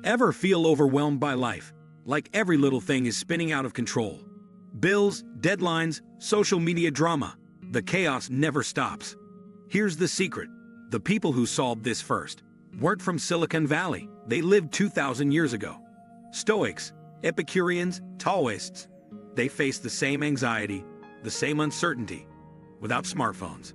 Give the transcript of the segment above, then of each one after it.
Ever feel overwhelmed by life, like every little thing is spinning out of control? Bills, deadlines, social media drama, the chaos never stops. Here's the secret. The people who solved this first weren't from Silicon Valley. They lived 2,000 years ago. Stoics, Epicureans, Taoists, they faced the same anxiety, the same uncertainty, without smartphones.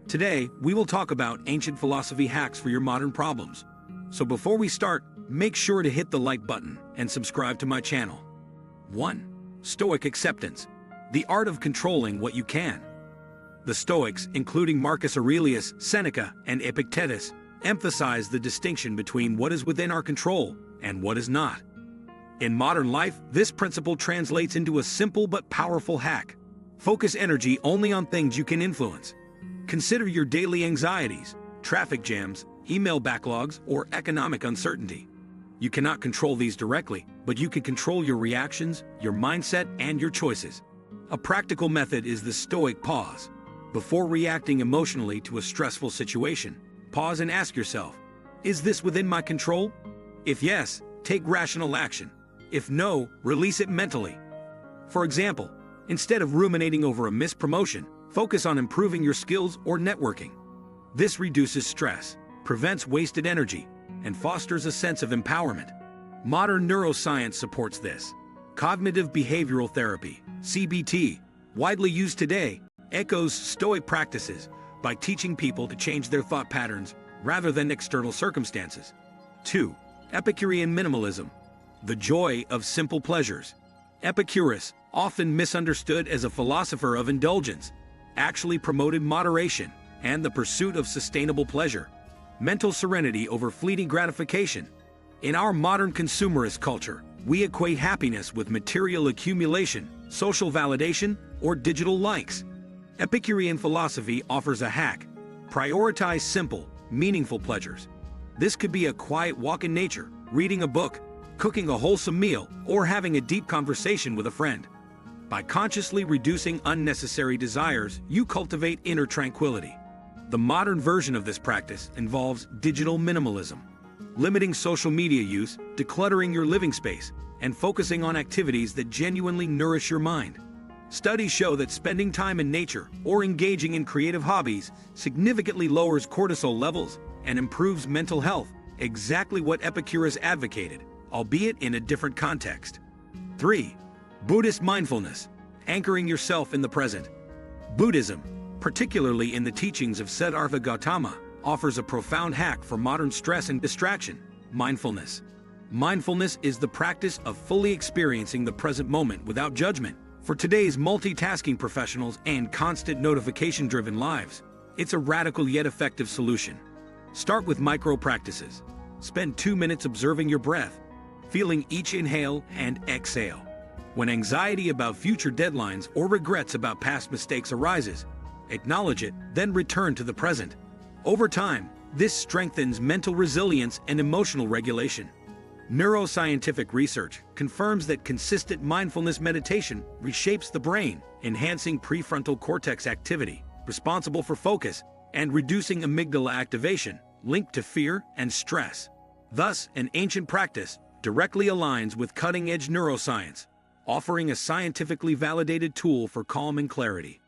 Today, we will talk about ancient philosophy hacks for your modern problems. So before we start, make sure to hit the like button and subscribe to my channel. 1. Stoic acceptance. The art of controlling what you can. The Stoics, including Marcus Aurelius, Seneca, and Epictetus, emphasize the distinction between what is within our control and what is not. In modern life, this principle translates into a simple but powerful hack. Focus energy only on things you can influence. Consider your daily anxieties, traffic jams, email backlogs, or economic uncertainty. You cannot control these directly, but you can control your reactions, your mindset, and your choices. A practical method is the Stoic pause. Before reacting emotionally to a stressful situation, pause and ask yourself, is this within my control? If yes, take rational action. If no, release it mentally. For example, instead of ruminating over a missed promotion, focus on improving your skills or networking. This reduces stress, prevents wasted energy, and fosters a sense of empowerment. Modern neuroscience supports this. Cognitive behavioral therapy, CBT, widely used today, echoes Stoic practices by teaching people to change their thought patterns rather than external circumstances. 2. Epicurean minimalism. The joy of simple pleasures. Epicurus, often misunderstood as a philosopher of indulgence, actually promoted moderation and the pursuit of sustainable pleasure. Mental serenity over fleeting gratification. In our modern consumerist culture, we equate happiness with material accumulation, social validation, or digital likes. Epicurean philosophy offers a hack. Prioritize simple, meaningful pleasures. This could be a quiet walk in nature, reading a book, cooking a wholesome meal, or having a deep conversation with a friend. By consciously reducing unnecessary desires, you cultivate inner tranquility. The modern version of this practice involves digital minimalism, limiting social media use, decluttering your living space, and focusing on activities that genuinely nourish your mind. Studies show that spending time in nature or engaging in creative hobbies significantly lowers cortisol levels and improves mental health, exactly what Epicurus advocated, albeit in a different context. 3. Buddhist mindfulness, anchoring yourself in the present. Buddhism, particularly in the teachings of Siddhartha Gautama, offers a profound hack for modern stress and distraction: mindfulness. Mindfulness is the practice of fully experiencing the present moment without judgment. For today's multitasking professionals and constant notification-driven lives, it's a radical yet effective solution. Start with micro practices. Spend 2 minutes observing your breath, feeling each inhale and exhale. When anxiety about future deadlines or regrets about past mistakes arises, acknowledge it, then return to the present. Over time, this strengthens mental resilience and emotional regulation. Neuroscientific research confirms that consistent mindfulness meditation reshapes the brain, enhancing prefrontal cortex activity, responsible for focus, and reducing amygdala activation, linked to fear and stress. Thus, an ancient practice directly aligns with cutting-edge neuroscience, offering a scientifically validated tool for calm and clarity.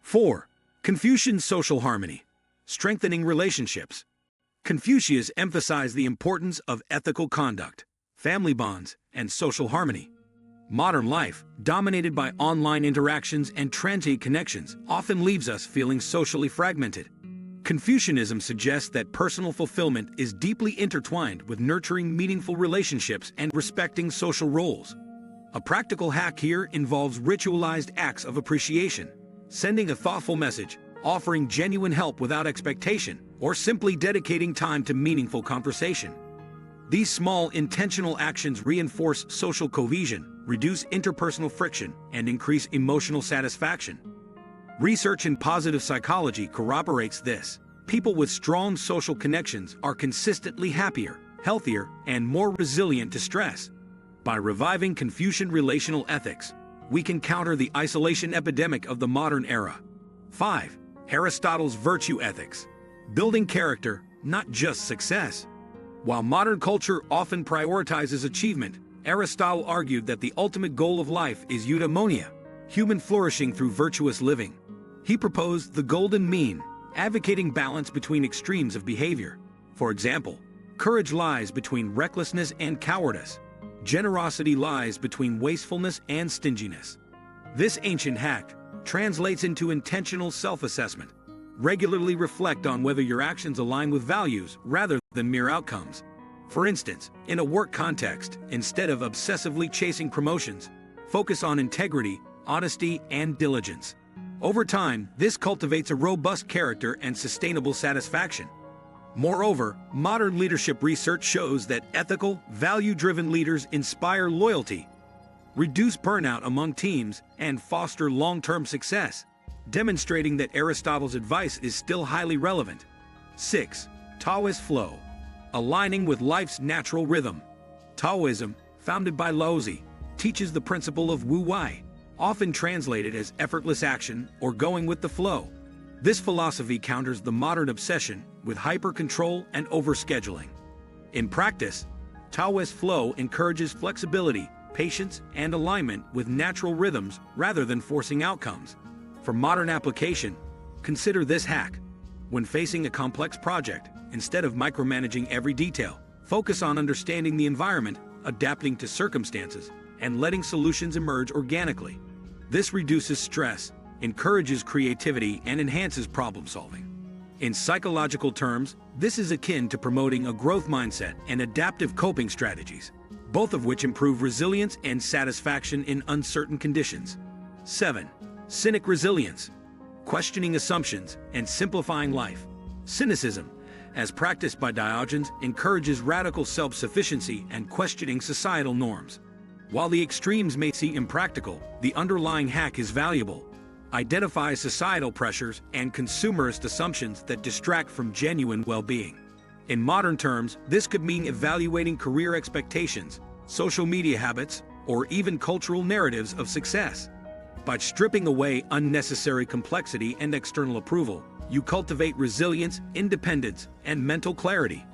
4. Confucian social harmony, strengthening relationships. Confucius emphasized the importance of ethical conduct, family bonds, and social harmony. Modern life, dominated by online interactions and transient connections, often leaves us feeling socially fragmented. Confucianism suggests that personal fulfillment is deeply intertwined with nurturing meaningful relationships and respecting social roles. A practical hack here involves ritualized acts of appreciation, sending a thoughtful message, offering genuine help without expectation, or simply dedicating time to meaningful conversation. These small, intentional actions reinforce social cohesion, reduce interpersonal friction, and increase emotional satisfaction. Research in positive psychology corroborates this. People with strong social connections are consistently happier, healthier, and more resilient to stress. By reviving Confucian relational ethics, we can counter the isolation epidemic of the modern era. 5. Aristotle's virtue ethics, building character, not just success. While modern culture often prioritizes achievement, Aristotle argued that the ultimate goal of life is eudaimonia, human flourishing through virtuous living. He proposed the golden mean, advocating balance between extremes of behavior. For example, courage lies between recklessness and cowardice. Generosity lies between wastefulness and stinginess. This ancient hack translates into intentional self-assessment. Regularly reflect on whether your actions align with values rather than mere outcomes. For instance, in a work context, instead of obsessively chasing promotions, focus on integrity, honesty, and diligence. Over time, this cultivates a robust character and sustainable satisfaction. Moreover, modern leadership research shows that ethical, value-driven leaders inspire loyalty, reduce burnout among teams, and foster long-term success, demonstrating that Aristotle's advice is still highly relevant. 6. Taoist flow. Aligning with life's natural rhythm. Taoism, founded by Laozi, teaches the principle of Wu Wei, often translated as effortless action or going with the flow. This philosophy counters the modern obsession with hyper-control and overscheduling. In practice, Taoist flow encourages flexibility, patience, and alignment with natural rhythms rather than forcing outcomes. For modern application, consider this hack. When facing a complex project, instead of micromanaging every detail, focus on understanding the environment, adapting to circumstances, and letting solutions emerge organically. This reduces stress, encourages creativity, and enhances problem-solving. In psychological terms, this is akin to promoting a growth mindset and adaptive coping strategies, both of which improve resilience and satisfaction in uncertain conditions. 7. Cynic resilience. Questioning assumptions and simplifying life. Cynicism, as practiced by Diogenes, encourages radical self-sufficiency and questioning societal norms. While the extremes may seem impractical, the underlying hack is valuable. Identify societal pressures and consumerist assumptions that distract from genuine well-being. In modern terms, this could mean evaluating career expectations, social media habits, or even cultural narratives of success. By stripping away unnecessary complexity and external approval, you cultivate resilience, independence, and mental clarity.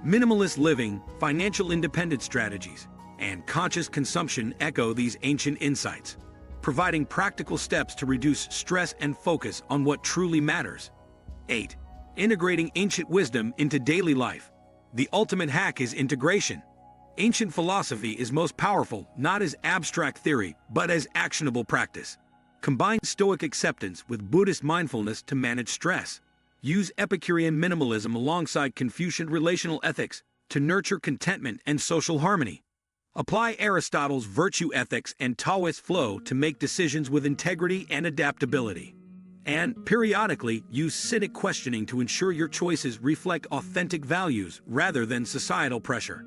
Minimalist living, financial independence strategies, and conscious consumption echo these ancient insights, providing practical steps to reduce stress and focus on what truly matters. 8. Integrating ancient wisdom into daily life. The ultimate hack is integration. Ancient philosophy is most powerful not as abstract theory, but as actionable practice. Combine Stoic acceptance with Buddhist mindfulness to manage stress. Use Epicurean minimalism alongside Confucian relational ethics to nurture contentment and social harmony. Apply Aristotle's virtue ethics and Taoist flow to make decisions with integrity and adaptability. And, periodically, use cynic questioning to ensure your choices reflect authentic values rather than societal pressure.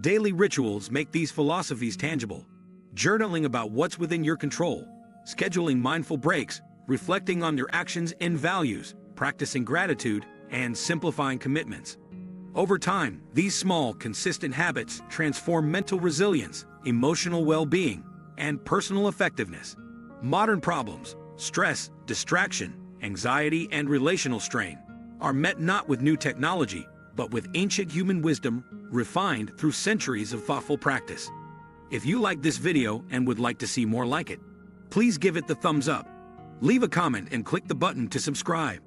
Daily rituals make these philosophies tangible. Journaling about what's within your control, scheduling mindful breaks, reflecting on your actions and values, practicing gratitude, and simplifying commitments. Over time, these small, consistent habits transform mental resilience, emotional well-being, and personal effectiveness. Modern problems, stress, distraction, anxiety, and relational strain, are met not with new technology, but with ancient human wisdom refined through centuries of thoughtful practice. If you like this video and would like to see more like it, please give it the thumbs up. Leave a comment and click the button to subscribe.